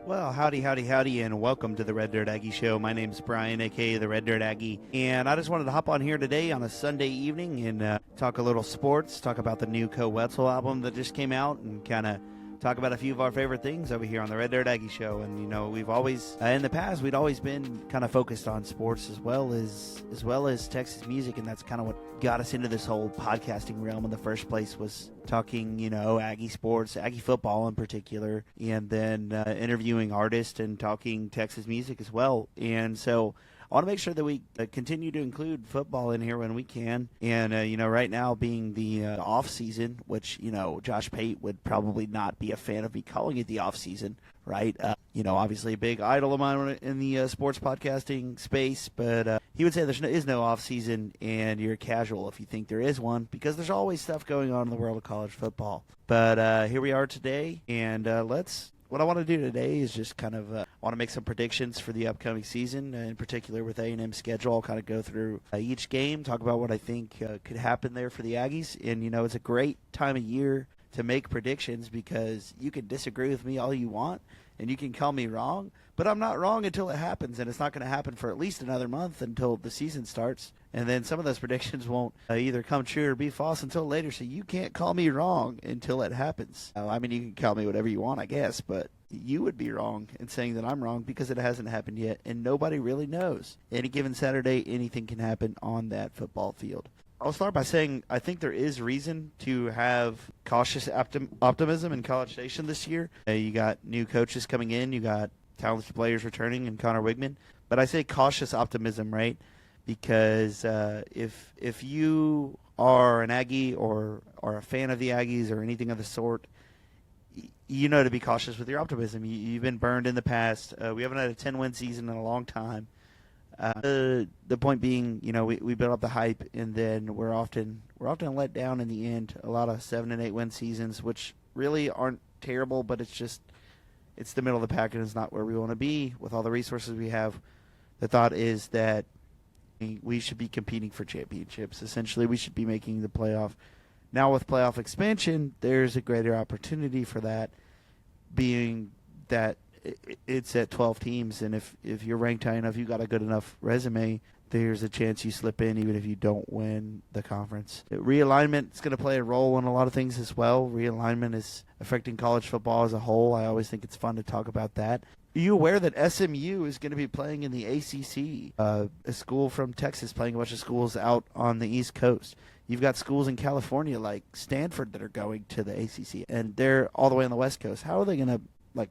Well, howdy, howdy, howdy, and welcome to the Red Dirt Aggie Show. My name's Brian, a.k.a. the Red Dirt Aggie, and I just wanted to hop on here today on a Sunday evening and talk a little sports, talk about the new Co Wetzel album that just came out, and kind of talk about a few of our favorite things over here on the Red Dirt Aggie Show. And, you know, we've always, in the past, we'd always been kind of focused on sports as well as Texas music, and that's kind of what got us into this whole podcasting realm in the first place, was talking, you know, Aggie sports, Aggie football in particular, and then interviewing artists and talking Texas music as well. And so I want to make sure that we continue to include football in here when we can. And, you know, right now being the off season, which, you know, Josh Pate would probably not be a fan of me calling it the off season, right? You know, obviously a big idol of mine in the sports podcasting space, but he would say there is no off season and you're casual if you think there is one, because there's always stuff going on in the world of college football. But here we are today, and what I want to do today is just kind of want to make some predictions for the upcoming season, in particular with A&M's schedule. I'll kind of go through each game, talk about what I think could happen there for the Aggies. And, you know, it's a great time of year to make predictions, because you can disagree with me all you want and you can call me wrong, but I'm not wrong until it happens, and it's not going to happen for at least another month until the season starts. And then some of those predictions won't either come true or be false until later, so you can't call me wrong until it happens. I mean, you can call me whatever you want, I guess, but you would be wrong in saying that I'm wrong, because it hasn't happened yet, and nobody really knows. Any given Saturday, anything can happen on that football field. I'll start by saying I think there is reason to have cautious optimism in College Station this year. You got new coaches coming in, you got talented players returning, and Connor Wigman. But I say cautious optimism, right? Because if you are an Aggie or a fan of the Aggies or anything of the sort, you know to be cautious with your optimism. You've been burned in the past. We haven't had a 10-win season in a long time. The point being, you know, we build up the hype, and then we're often let down in the end. A lot of 7 and 8 win seasons, which really aren't terrible, but it's the middle of the pack, and it's not where we want to be with all the resources we have. The thought is that we should be competing for championships. Essentially, we should be making the playoff. Now, with playoff expansion, there's a greater opportunity for that, being that it's at 12 teams, and if you're ranked high enough, you got a good enough resume, there's a chance you slip in even if you don't win the conference. Realignment is going to play a role in a lot of things as well. Realignment is affecting college football as a whole. I always think it's fun to talk about that. Are you aware that SMU is going to be playing in the ACC? A school from Texas playing a bunch of schools out on the East Coast. You've got schools in California like Stanford that are going to the ACC, and they're all the way on the West Coast. How are they going to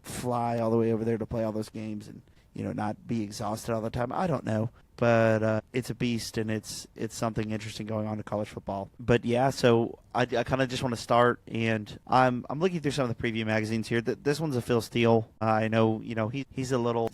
fly all the way over there to play all those games and, you know, not be exhausted all the time? I don't know, but it's a beast, and it's something interesting going on in college football. But yeah, so I kind of just want to start, and I'm looking through some of the preview magazines here. This one's a Phil Steele. I know, you know, he's a little.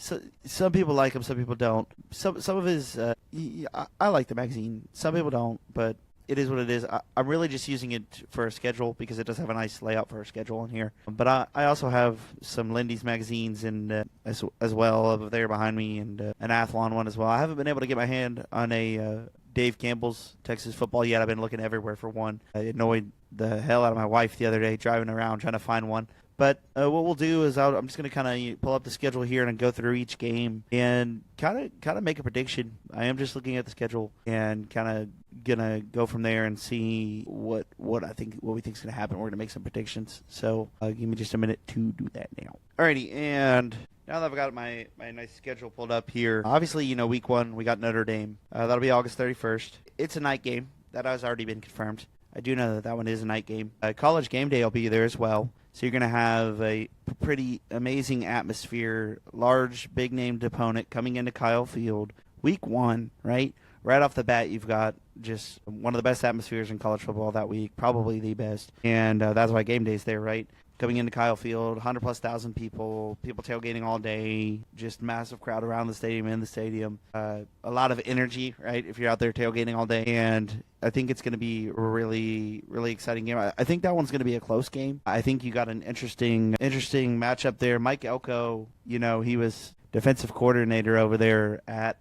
Some people like him, some people don't. Some of his I like the magazine. Some people don't, but it is what it is. I'm really just using it for a schedule because it does have a nice layout for a schedule in here. But I also have some Lindy's magazines and as well over there behind me, and an Athlon one as well. I haven't been able to get my hand on a Dave Campbell's Texas football yet. I've been looking everywhere for one. I annoyed the hell out of my wife the other day driving around trying to find one. But what we'll do is I'm just going to kind of pull up the schedule here and go through each game and kind of make a prediction. I am just looking at the schedule and kind of gonna go from there and see what we think is going to happen. We're going to make some predictions. So give me just a minute to do that now. Alrighty, and now that I've got my nice schedule pulled up here, obviously, you know, week 1 we got Notre Dame. That'll be August 31st. It's a night game. That has already been confirmed. I do know that one is a night game. College game day will be there as well. So you're going to have a pretty amazing atmosphere, large, big-named opponent coming into Kyle Field. Week 1, right? Right off the bat, you've got just one of the best atmospheres in college football that week, probably the best. And that's why game day's there, right? Coming into Kyle Field, 100,000+ people tailgating all day, just massive crowd around the stadium, in the stadium. A lot of energy, right, if you're out there tailgating all day. And I think it's going to be a really, really exciting game. I think that one's going to be a close game. I think you got an interesting matchup there. Mike Elko, you know, he was defensive coordinator over there at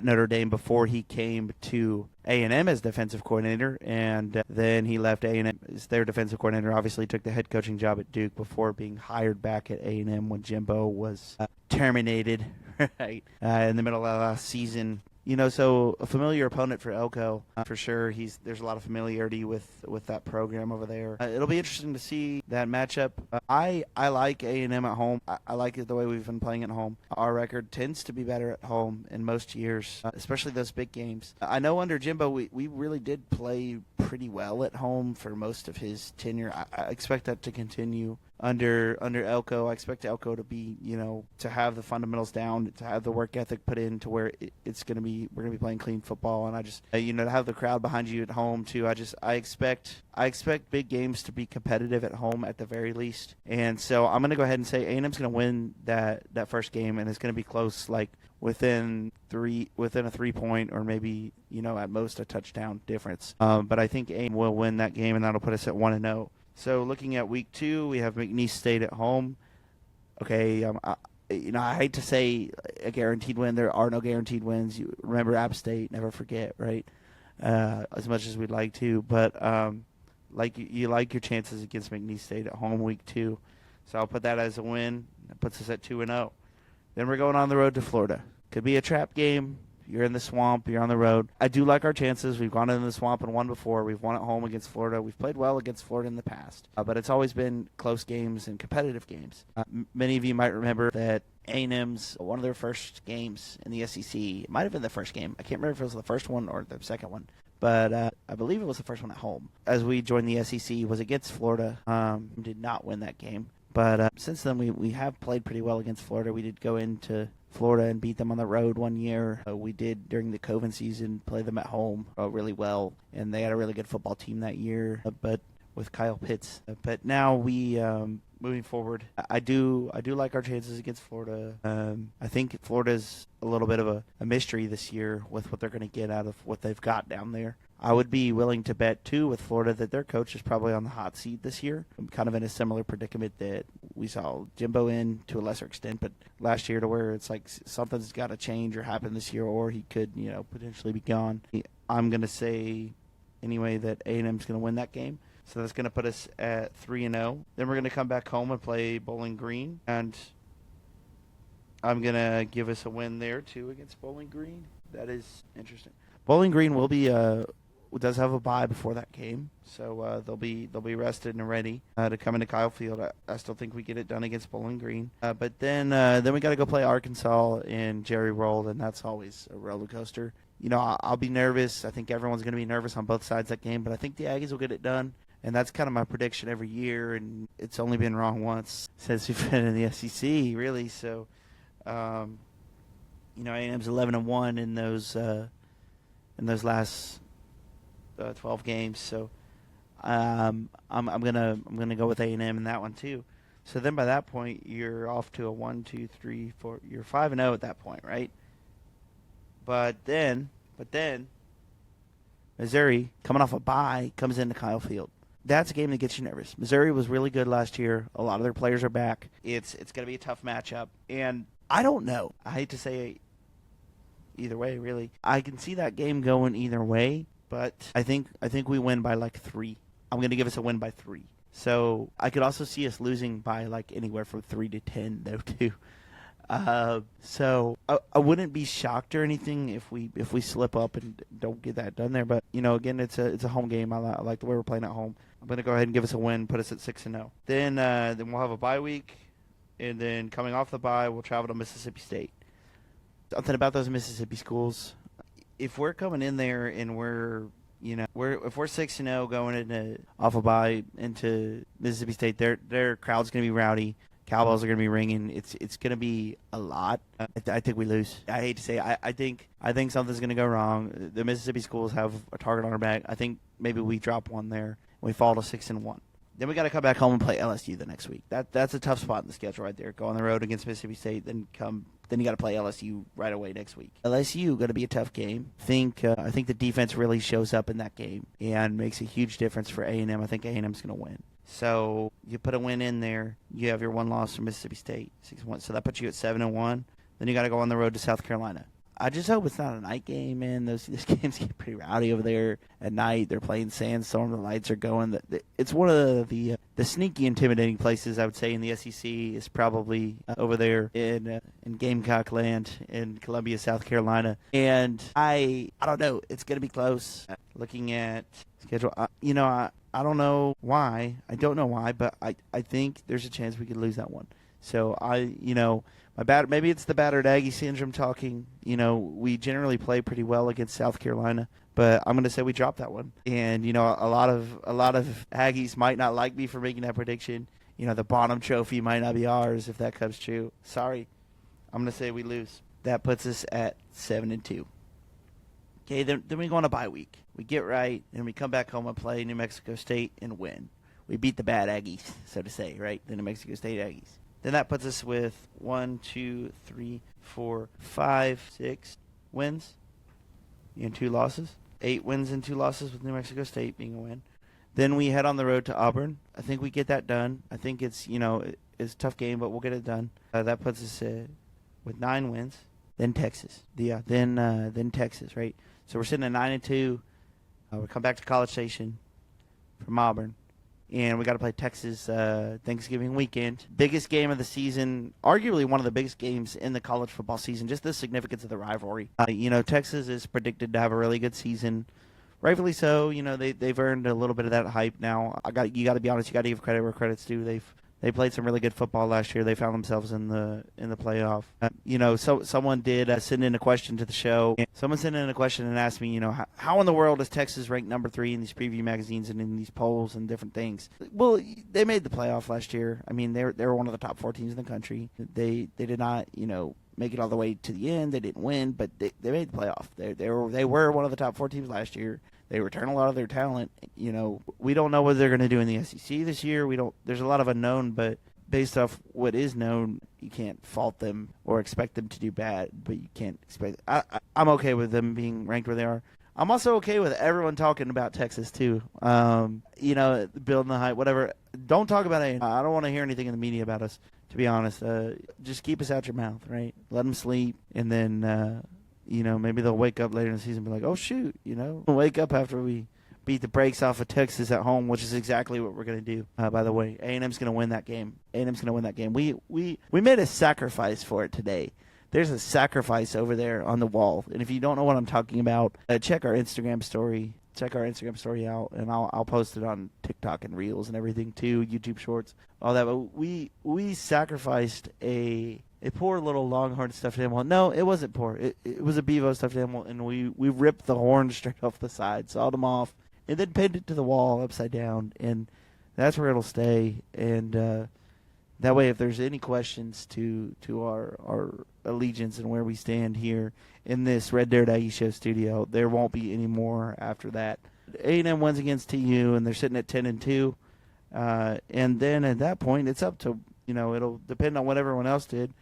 Notre Dame before he came to A&M as defensive coordinator, and then he left A&M as their defensive coordinator. Obviously took the head coaching job at Duke before being hired back at A&M when Jimbo was terminated right in the middle of last season. So a familiar opponent for Elko, for sure. There's a lot of familiarity with that program over there. It'll be interesting to see that matchup. I like A&M at home. I like it the way we've been playing at home. Our record tends to be better at home in most years, especially those big games. I know under Jimbo, we really did play pretty well at home for most of his tenure. I expect that to continue. Under Elko, I expect Elko to be, to have the fundamentals down, to have the work ethic put in to where we're going to be playing clean football, and I just, to have the crowd behind you at home too. I expect big games to be competitive at home at the very least, and so I'm going to go ahead and say A&M's going to win that first game, and it's going to be close, like within a 3-point or maybe at most a touchdown difference. But I think A&M will win that game, and that'll put us at 1-0. So looking at week 2, we have McNeese State at home. Okay, I hate to say a guaranteed win. There are no guaranteed wins. You remember App State, never forget, right? As much as we'd like to, but you like your chances against McNeese State at home week 2. So I'll put that as a win. That puts us at 2-0. Then we're going on the road to Florida. Could be a trap game. You're in the swamp. You're on the road. I do like our chances. We've gone into the swamp and won before. We've won at home against Florida. We've played well against Florida in the past. But it's always been close games and competitive games. Many of you might remember that A&M's one of their first games in the SEC. It might have been the first game. I can't remember if it was the first one or the second one. But I believe it was the first one at home. As we joined the SEC, was against Florida. Did not win that game. But since then, we have played pretty well against Florida. We did go into Florida and beat them on the road one year. We did, during the Coven season, play them at home really well. And they had a really good football team that year, but with Kyle Pitts. But now we, moving forward, I do like our chances against Florida. I think Florida's a little bit of a mystery this year with what they're going to get out of what they've got down there. I would be willing to bet, too, with Florida that their coach is probably on the hot seat this year. I'm kind of in a similar predicament that we saw Jimbo in to a lesser extent, but last year to where it's like something's got to change or happen this year, or he could, potentially be gone. I'm going to say, anyway, that A&M's going to win that game. So that's going to put us at 3-0. Then we're going to come back home and play Bowling Green, and I'm going to give us a win there, too, against Bowling Green. That is interesting. Bowling Green will be does have a bye before that game, so they'll be rested and ready to come into Kyle Field. I still think we get it done against Bowling Green, but then we got to go play Arkansas in Jerry World, and that's always a roller coaster. I'll be nervous. I think everyone's going to be nervous on both sides of that game, but I think the Aggies will get it done, and that's kind of my prediction every year, and it's only been wrong once since we've been in the SEC, really. So, A&M's 11-1 in those last 12 games, so I'm gonna go with A&M in that one too. So then by that point you're off to a 1, 2, 3, 4. You're 5-0 at that point, right? But then Missouri, coming off a bye, comes into Kyle Field. That's a game that gets you nervous. Missouri was really good last year. A lot of their players are back. It's gonna be a tough matchup, and I don't know. I hate to say either way, really. I can see that game going either way. But I think we win by like 3. I'm going to give us a win by 3. So I could also see us losing by like anywhere from 3 to 10, though, too. So I wouldn't be shocked or anything if we slip up and don't get that done there. But again, it's a home game. I like the way we're playing at home. I'm going to go ahead and give us a win, put us at 6-0. Then we'll have a bye week, and then coming off the bye, we'll travel to Mississippi State. Something about those Mississippi schools. If we're coming in there and if we're 6-0 going into off a bye into Mississippi State, their crowd's going to be rowdy. Cowbells are going to be ringing. It's going to be a lot. I think we lose. I hate to say it. I think something's going to go wrong. The Mississippi schools have a target on our back. I think maybe we drop one there. We fall to 6-1. Then we got to come back home and play LSU the next week. That's a tough spot in the schedule right there. Go on the road against Mississippi State, then you got to play LSU right away next week. LSU going to be a tough game. I think the defense really shows up in that game and makes a huge difference for A&M. I think A&M's going to win. So you put a win in there. You have your one loss from Mississippi State, 6-1. So that puts you at 7-1. Then you got to go on the road to South Carolina. I just hope it's not a night game, man. These games get pretty rowdy over there at night. They're playing Sandstorm. The lights are going. It's one of the sneaky, intimidating places, I would say, in the SEC is probably over there in Gamecock land in Columbia, South Carolina. And I don't know. It's going to be close. Looking at schedule, I don't know why. I don't know why, but I think there's a chance we could lose that one. So maybe it's the battered Aggie syndrome talking. We generally play pretty well against South Carolina, but I'm going to say we dropped that one. And a lot of Aggies might not like me for making that prediction. The bottom trophy might not be ours if that comes true. Sorry, I'm going to say we lose. That puts us at 7-2. Okay, then we go on a bye week. We get right, and we come back home and play New Mexico State and win. We beat the bad Aggies, so to say, right? The New Mexico State Aggies. Then that puts us with 1, 2, 3, 4, 5, 6 wins and 2 losses. 8 wins and 2 losses with New Mexico State being a win. Then we head on the road to Auburn. I think we get that done. I think it's a tough game, but we'll get it done. That puts us with 9 wins. Then Texas. Then Texas, right? So we're sitting at 9-2. We come back to College Station from Auburn. And we got to play Texas Thanksgiving weekend. Biggest game of the season, arguably one of the biggest games in the college football season, just the significance of the rivalry. Texas is predicted to have a really good season. Rightfully so. They've earned a little bit of that hype now. You got to be honest, you got to give credit where credit's due. They played some really good football last year. They found themselves in the playoff. So someone did send in a question to the show. Someone sent in a question and asked me, how in the world is Texas ranked number 3 in these preview magazines and in these polls and different things? Well, they made the playoff last year. I mean, they were one of the top 4 teams in the country. They did not, make it all the way to the end. They didn't win, but they made the playoff. They were one of the top 4 teams last year. They return a lot of their talent. We don't know what they're going to do in the SEC this year. There's a lot of unknown, but based off what is known, you can't fault them or expect them to do bad. But you can't expect. I'm okay with them being ranked where they are. I'm also okay with everyone talking about Texas too. Building the hype, whatever. Don't talk about it. I don't want to hear anything in the media about us. To be honest, just keep us out your mouth, right? Let them sleep, and then. Maybe they'll wake up later in the season and be like, oh, shoot, wake up after we beat the brakes off of Texas at home, which is exactly what we're going to do. By the way, A&M's going to win that game. A&M's going to win that game. We made a sacrifice for it today. There's a sacrifice over there on the wall. And if you don't know what I'm talking about, check our Instagram story. Check our Instagram story out, and I'll post it on TikTok and Reels and everything too, YouTube Shorts, all that. But we sacrificed a poor little Longhorn stuffed animal. No, it wasn't poor. It was a Bevo stuffed animal, and we ripped the horn straight off the side, sawed them off, and then pinned it to the wall upside down, and that's where it'll stay. And that way, if there's any questions to our allegiance and where we stand here in this Red Dirt Aggie Show studio, there won't be any more after that. A&M wins against TU, and they're sitting at 10-2. And then at that point, it's up to, it'll depend on what everyone else did.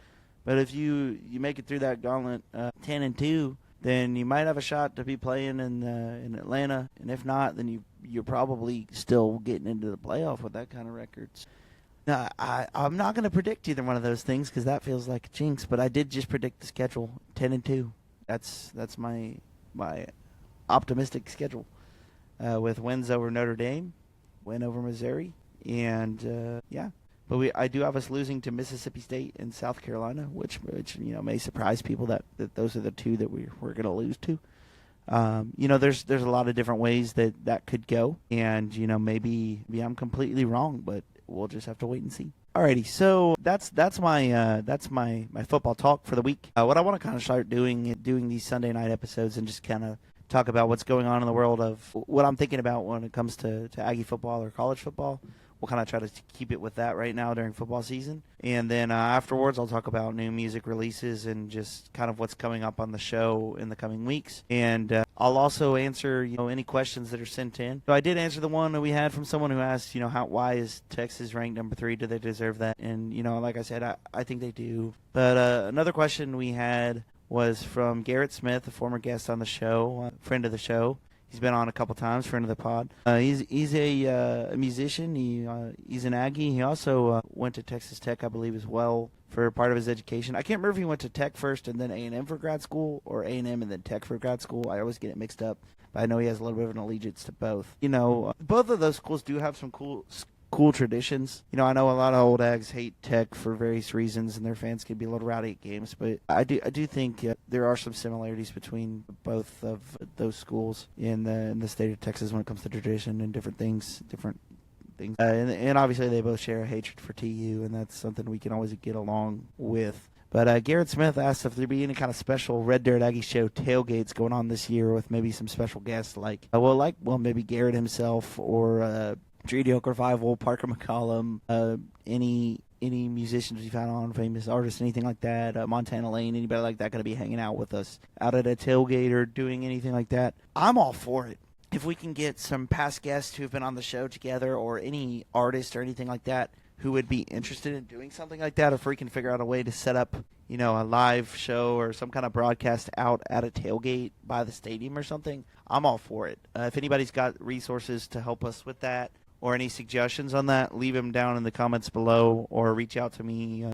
But if you make it through that gauntlet 10-2, then you might have a shot to be playing in Atlanta. And if not, then you're probably still getting into the playoff with that kind of records. Now, I'm not going to predict either one of those things because that feels like a jinx. But I did just predict the schedule 10-2. That's my optimistic schedule with wins over Notre Dame, win over Missouri, and yeah. But I do have us losing to Mississippi State and South Carolina, which may surprise people that those are the 2 that we're going to lose to. There's a lot of different ways that could go, and maybe I'm completely wrong, but we'll just have to wait and see. Alrighty, so that's my football talk for the week. What I want to kind of start doing these Sunday night episodes and just kind of talk about what's going on in the world of what I'm thinking about when it comes to Aggie football or college football. We'll kind of try to keep it with that right now during football season. And then afterwards, I'll talk about new music releases and just kind of what's coming up on the show in the coming weeks. And I'll also answer, any questions that are sent in. So I did answer the one that we had from someone who asked, why is Texas ranked number 3? Do they deserve that? And, like I said, I think they do. But another question we had was from Garrett Smith, a former guest on the show, friend of the show. He's been on a couple times, friend of the pod. He's a musician. He's an Aggie. He also went to Texas Tech, I believe, as well for part of his education. I can't remember if he went to Tech first and then A&M for grad school, or A&M and then Tech for grad school. I always get it mixed up, but I know he has a little bit of an allegiance to both. Both of those schools do have some cool traditions. I know a lot of old Ags hate Tech for various reasons, and their fans can be a little rowdy at games, but I do think there are some similarities between both of those schools in the state of Texas when it comes to tradition and different things. And obviously they both share a hatred for TU, and that's something we can always get along with. But Garrett Smith asked if there'd be any kind of special Red Dirt Aggie Show tailgates going on this year with maybe some special guests maybe Garrett himself, or Dreedy Revival, Parker McCollum, any musicians we've had on, famous artists, anything like that, Montana Lane, anybody like that going to be hanging out with us out at a tailgate or doing anything like that. I'm all for it. If we can get some past guests who've been on the show together, or any artist or anything like that who would be interested in doing something like that, if we can figure out a way to set up, a live show or some kind of broadcast out at a tailgate by the stadium or something, I'm all for it. If anybody's got resources to help us with that, or any suggestions on that, leave them down in the comments below, or reach out to me,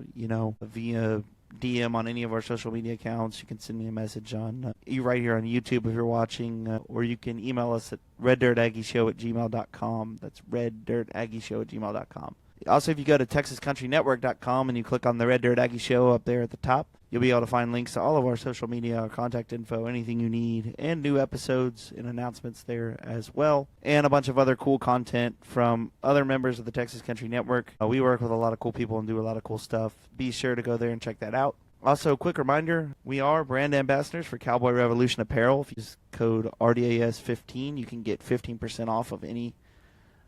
via DM on any of our social media accounts. You can send me a message on you right here on YouTube if you're watching, or you can email us at reddirtaggieshow@gmail.com. That's reddirtaggieshow@gmail.com. Also, if you go to TexasCountryNetwork.com and you click on the Red Dirt Aggie Show up there at the top, you'll be able to find links to all of our social media, our contact info, anything you need, and new episodes and announcements there as well, and a bunch of other cool content from other members of the Texas Country Network. We work with a lot of cool people and do a lot of cool stuff. Be sure to go there and check that out. Also, quick reminder, we are brand ambassadors for Cowboy Revolution Apparel. If you use code RDAS15, you can get 15% off of any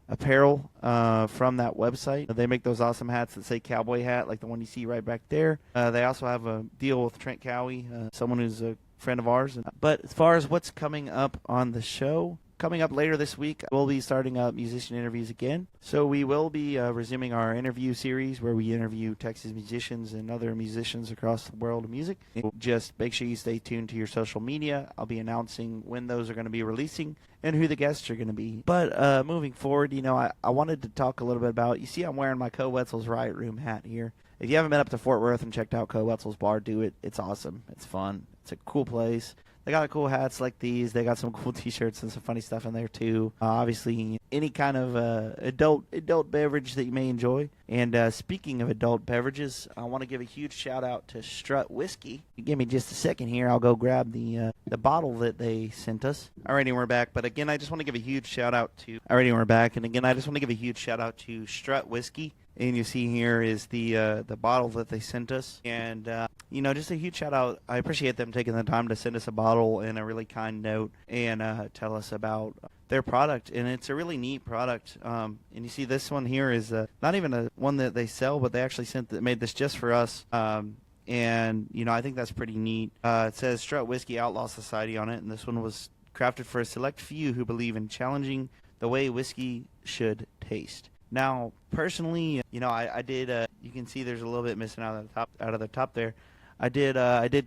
apparel from that website. They make those awesome hats that say cowboy hat, like the one you see right back there. They also have a deal with Trent Cowie, someone who's a friend of ours. But as far as what's coming up on the show, coming up later this week, we'll be starting up musician interviews again. So we will be resuming our interview series where we interview Texas musicians and other musicians across the world of music. Just make sure you stay tuned to your social media. I'll be announcing when those are going to be releasing and who the guests are going to be. But moving forward, I wanted to talk a little bit about, you see I'm wearing my Co Wetzel's Riot Room hat here. If you haven't been up to Fort Worth and checked out Co Wetzel's Bar, do it. It's awesome. It's fun. It's a cool place. They got cool hats like these. They got some cool T-shirts and some funny stuff in there too. Obviously, any kind of adult beverage that you may enjoy. And speaking of adult beverages, I want to give a huge shout out to Strut Whiskey. Give me just a second here. I'll go grab the bottle that they sent us. Alrighty, we're back. But again, I just want to give a huge shout out to. Alrighty, we're back. And again, I just want to give a huge shout out to Strut Whiskey. And you see here is the bottle that they sent us. And, just a huge shout out. I appreciate them taking the time to send us a bottle and a really kind note and tell us about their product. And it's a really neat product. And you see this one here is not even a one that they sell, but they actually made this just for us. And, I think that's pretty neat. It says Strut Whiskey Outlaw Society on it. And this one was crafted for a select few who believe in challenging the way whiskey should taste. Now, personally, I did. You can see there's a little bit missing out of the top there. I did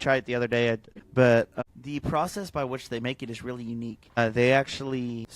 try it the other day, but the process by which they make it is really unique. They actually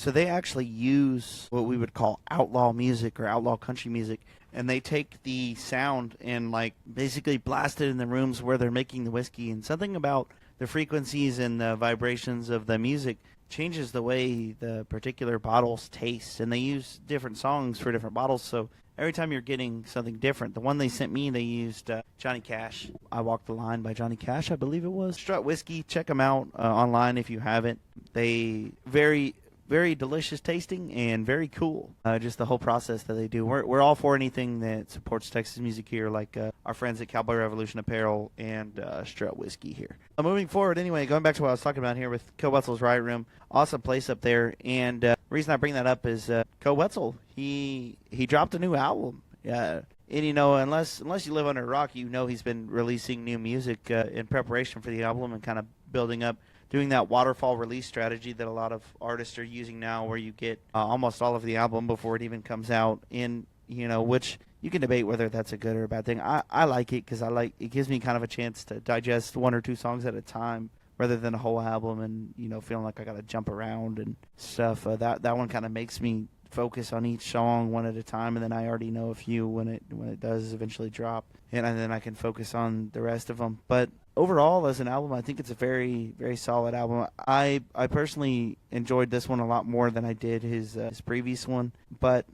use what we would call outlaw music or outlaw country music, and they take the sound and basically blast it in the rooms where they're making the whiskey. And something about the frequencies and the vibrations of the music changes the way the particular bottles taste, and they use different songs for different bottles, so every time you're getting something different. The one they sent me, they used Johnny Cash. I Walk the Line by Johnny Cash, I believe it was. Strut Whiskey, check them out online if you haven't. They very, very delicious tasting and very cool. Just the whole process that they do. We're all for anything that supports Texas music here, like our friends at Cowboy Revolution Apparel and Strut Whiskey here. Moving forward, anyway, going back to what I was talking about here with Co Wetzel's Riot Room, awesome place up there. And the reason I bring that up is Co Wetzel, he dropped a new album. And unless you live under a rock, he's been releasing new music in preparation for the album and kind of building up, doing that waterfall release strategy that a lot of artists are using now, where you get almost all of the album before it even comes out, which you can debate whether that's a good or a bad thing. I like it because it gives me kind of a chance to digest one or two songs at a time. rather than a whole album and, feeling like I got to jump around and stuff. That one kind of makes me focus on each song one at a time, and then I already know a few when it does eventually drop, and then I can focus on the rest of them. But overall, as an album, I think it's a very, very solid album. I personally enjoyed this one a lot more than I did his previous one, but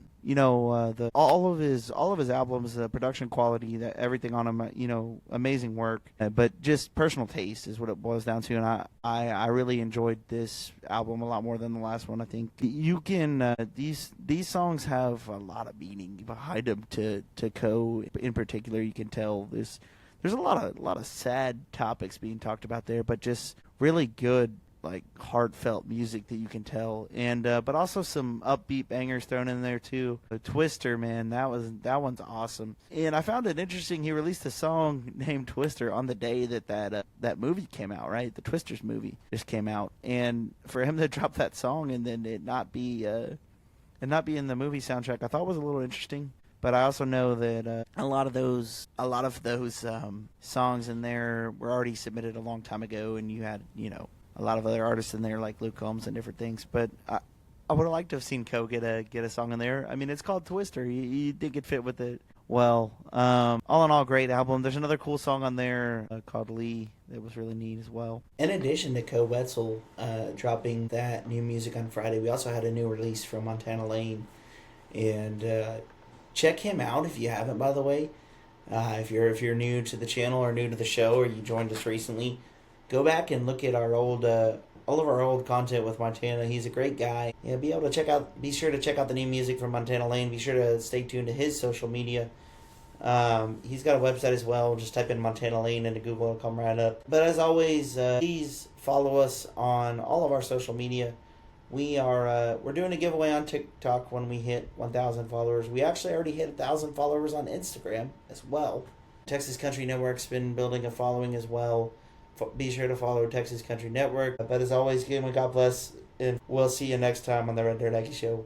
all of his albums, the production quality, that everything on them, amazing work. But just personal taste is what it boils down to, and I really enjoyed this album a lot more than the last one. I think you can these songs have a lot of meaning behind them. To Co in particular, you can tell there's a lot of sad topics being talked about there, but just really good, like, heartfelt music that you can tell, and but also some upbeat bangers thrown in there too. Twister, man, that one's awesome. And I found it interesting, he released a song named Twister on the day that movie came out, right? The Twisters movie just came out, and for him to drop that song and then it not be in the movie soundtrack, I thought was a little interesting. But I also know that a lot of those songs in there were already submitted a long time ago, and you had a lot of other artists in there like Luke Combs and different things. But I would have liked to have seen Co get a song in there. I mean, it's called Twister. You think it fit with it well. All in all, great album. There's another cool song on there called Lee that was really neat as well. In addition to Co Wetzel dropping that new music on Friday, we also had a new release from Montana Lane. And check him out if you haven't, by the way. If you're new to the channel or new to the show, or you joined us recently, go back and look at our all of our old content with Montana. He's a great guy. Yeah, be sure to check out the new music from Montana Lane. Be sure to stay tuned to his social media. He's got a website as well. Just type in Montana Lane into Google, it'll come right up. But as always, please follow us on all of our social media. We're doing a giveaway on TikTok when we hit 1,000 followers. We actually already hit 1,000 followers on Instagram as well. Texas Country Network's been building a following as well. Be sure to follow Texas Country Network. But as always, God bless, and we'll see you next time on the Red Dirt Aggie Show.